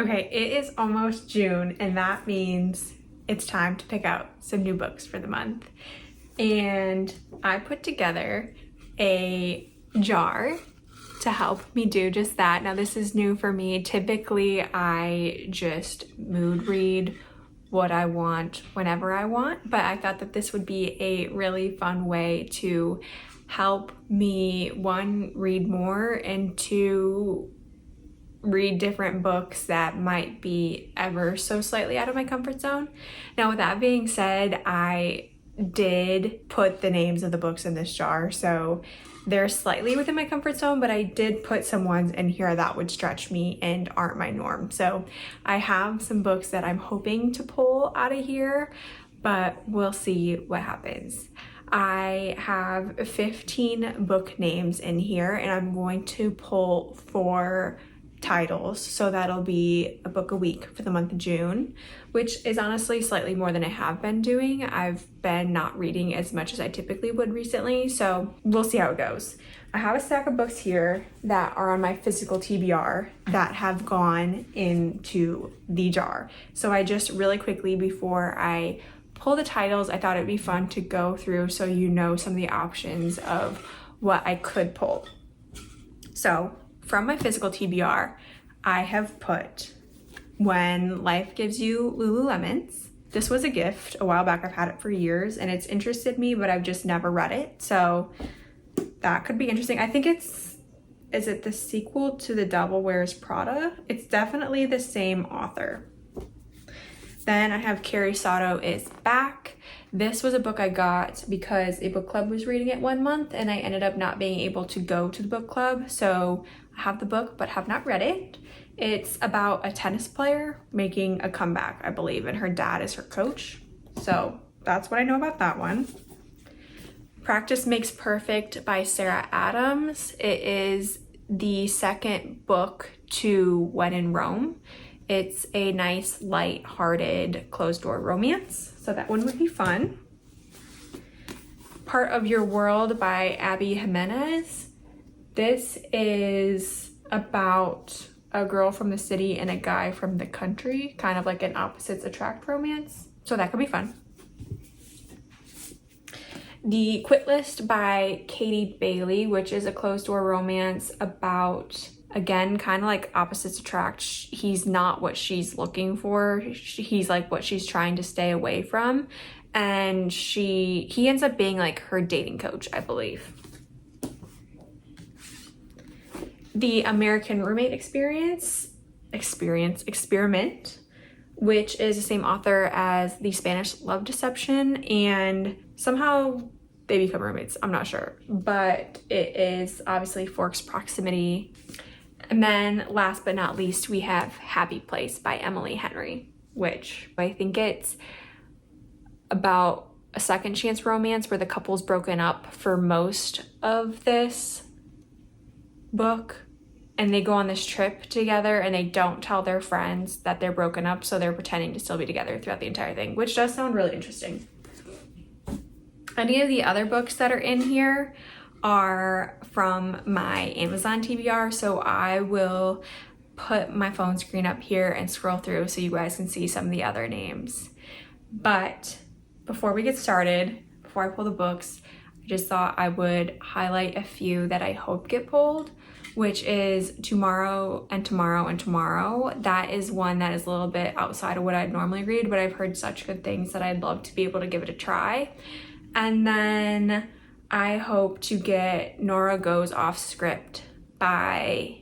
Okay, it is almost June, and that means it's time to pick out some new books for the month. And I put together a jar to help me do just that. Now, this is new for me. Typically, I just mood read what I want whenever I want, but I thought that this would be a really fun way to help me, one, read more, and two, read different books that might be ever so slightly out of my comfort zone. Now, with that being said, I did put the names of the books in this jar, so they're slightly within my comfort zone, but I did put some ones in here that would stretch me and aren't my norm. So I have some books that I'm hoping to pull out of here, but we'll see what happens. I have 15 book names in here, and I'm going to pull 4 titles, so that'll be a book a week for the month of June, which is honestly slightly more than I have been doing. I've been not reading as much as I typically would recently, so we'll see how it goes. I have a stack of books here that are on my physical TBR that have gone into the jar. So I just really quickly, before I pull the titles, I thought it'd be fun to go through so you know some of the options of what I could pull. So from my physical TBR, I have put When Life Gives You Lululemons. This was a gift a while back. I've had it for years and it's interested me, but I've just never read it. So that could be interesting. I think is it the sequel to The Devil Wears Prada? It's definitely the same author. Then I have Carrie Sato Is Back. This was a book I got because a book club was reading it one month and I ended up not being able to go to the book club. So I have the book but have not read it. It's about a tennis player making a comeback, I believe, and her dad is her coach. So that's what I know about that one. Practice Makes Perfect by Sarah Adams. It is the second book to When in Rome. It's a nice, light-hearted, closed-door romance, so that one would be fun. Part of Your World by Abby Jimenez. This is about a girl from the city and a guy from the country, kind of like an opposites attract romance, so that could be fun. The Quit List by Katie Bailey, which is a closed-door romance about, again, kind of like opposites attract. He's not what she's looking for. He's like what she's trying to stay away from. And he ends up being like her dating coach, I believe. The American Roommate Experiment, which is the same author as The Spanish Love Deception, and somehow they become roommates, I'm not sure, but it is obviously Forks Proximity. And then last but not least, we have Happy Place by Emily Henry, which I think it's about a second chance romance where the couple's broken up for most of this book, and they go on this trip together and they don't tell their friends that they're broken up, so they're pretending to still be together throughout the entire thing, which does sound really interesting. Any of the other books that are in here are from my Amazon TBR, so I will put my phone screen up here and scroll through so you guys can see some of the other names. But before we get started, before I pull the books, I just thought I would highlight a few that I hope get pulled, which is Tomorrow and Tomorrow and Tomorrow. That is one that is a little bit outside of what I'd normally read, but I've heard such good things that I'd love to be able to give it a try. And then I hope to get Nora Goes Off Script by,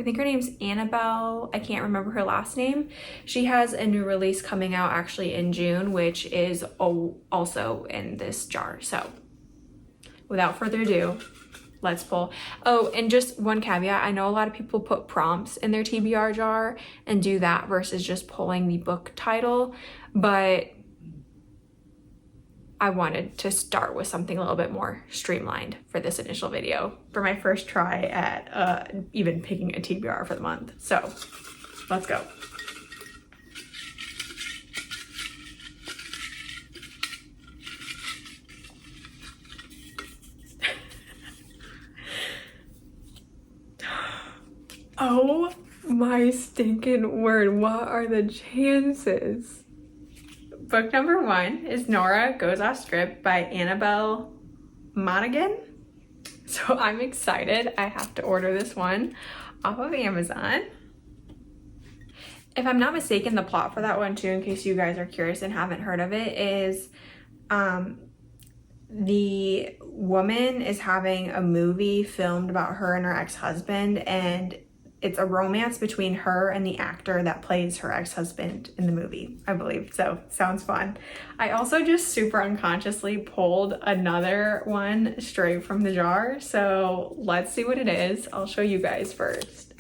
I think her name's Annabelle. I can't remember her last name. She has a new release coming out actually in June, which is also in this jar. So without further ado, let's pull. Oh, and just one caveat. I know a lot of people put prompts in their TBR jar and do that versus just pulling the book title, but I wanted to start with something a little bit more streamlined for this initial video for my first try at even picking a TBR for the month. So let's go. Oh My stinking word, what are the chances? Book number 1 is Nora Goes Off Script by Annabelle Monaghan. So I'm excited. I have to order this one off of Amazon. If I'm not mistaken, the plot for that one too, in case you guys are curious and haven't heard of it, is the woman is having a movie filmed about her and her ex-husband, and it's a romance between her and the actor that plays her ex-husband in the movie, I believe. So sounds fun. I also just super unconsciously pulled another one straight from the jar. So let's see what it is. I'll show you guys first.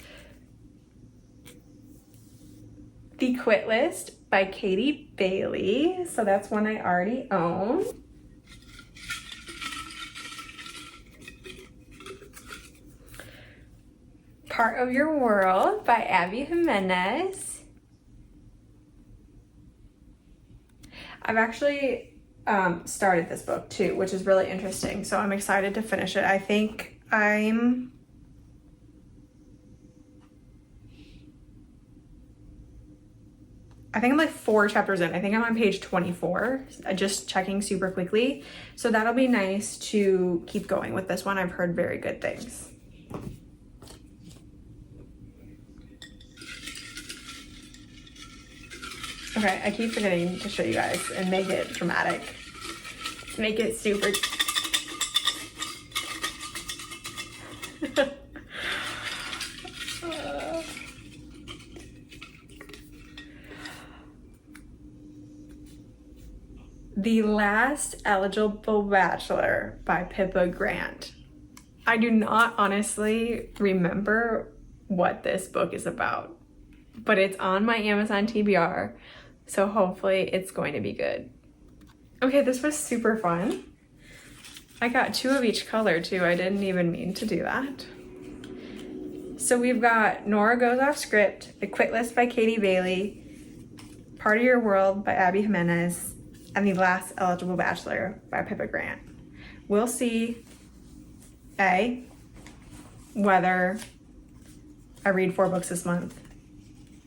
The Quit List by Katie Bailey. So that's one I already own. Part of Your World by Abby Jimenez. I've actually started this book too, which is really interesting. So I'm excited to finish it. I think I'm like 4 chapters in. I think I'm on page 24, just checking super quickly. So that'll be nice to keep going with this one. I've heard very good things. Okay, I keep forgetting to show you guys and make it dramatic. Make it super. The Last Eligible Bachelor by Pippa Grant. I do not honestly remember what this book is about, but it's on my Amazon TBR. So hopefully it's going to be good. Okay, this was super fun. I got 2 of each color too. I didn't even mean to do that. So we've got Nora Goes Off Script, The Quit List by Katie Bailey, Part of Your World by Abby Jimenez, and The Last Eligible Bachelor by Pippa Grant. We'll see, A, whether I read 4 books this month,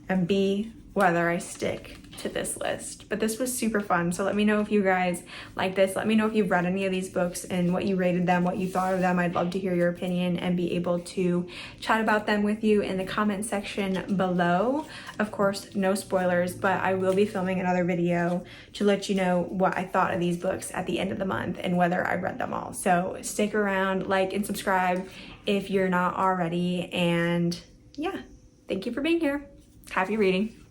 and B, whether I stick to this list. But this was super fun. So let me know if you guys like this. Let me know if you've read any of these books and what you rated them, what you thought of them. I'd love to hear your opinion and be able to chat about them with you in the comment section below. Of course, no spoilers, but I will be filming another video to let you know what I thought of these books at the end of the month and whether I read them all. So stick around, like and subscribe if you're not already. And yeah, thank you for being here. Happy reading.